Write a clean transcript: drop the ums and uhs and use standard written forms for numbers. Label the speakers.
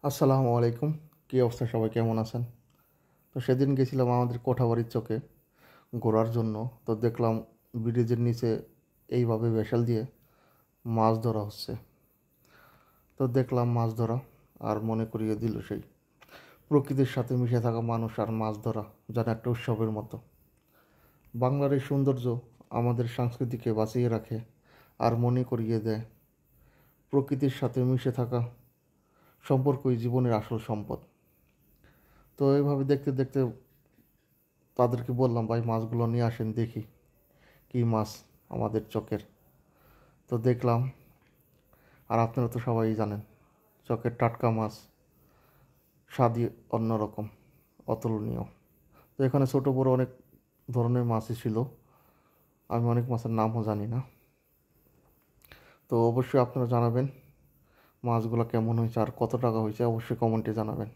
Speaker 1: আসসালামু আলাইকুম। কী অবস্থা, সবাই কেমন আছেন? তো সেদিন গেছিলাম আমাদের কোঠাবাড়ির চকে ঘোরার জন্য। তো দেখলাম ব্রিজের নিচে এইভাবে ভেসেল দিয়ে মাছ ধরা হচ্ছে। তো দেখলাম মাছ ধরা, আর মনে করিয়ে দিল সেই প্রকৃতির সাথে মিশে থাকা মানুষ আর মাছ ধরা যেন একটা উৎসবের মতো। বাংলার এই সৌন্দর্য আমাদের সংস্কৃতিকে বাঁচিয়ে রাখে আর মনে করিয়ে দেয় প্রকৃতির সাথে মিশে থাকা সম্পর্কই জীবনের আসল সম্পদ। তো এইভাবে দেখতে দেখতে তাদেরকে বললাম, ভাই মাছগুলো নিয়ে আসেন দেখি কী মাছ আমাদের চকের। তো দেখলাম, আর আপনারা তো সবাই জানেন, চকের টাটকা মাছ স্বাদই অন্যরকম, অতুলনীয়। তো এখানে ছোটো বড়ো অনেক ধরনের মাছই ছিল, আমি অনেক মাছের নামও জানি না। তো অবশ্যই আপনারা জানাবেন মাছগুলো কেমন হয়েছে আর কত টাকা হয়েছে, অবশ্যই কমেন্টে জানাবেন।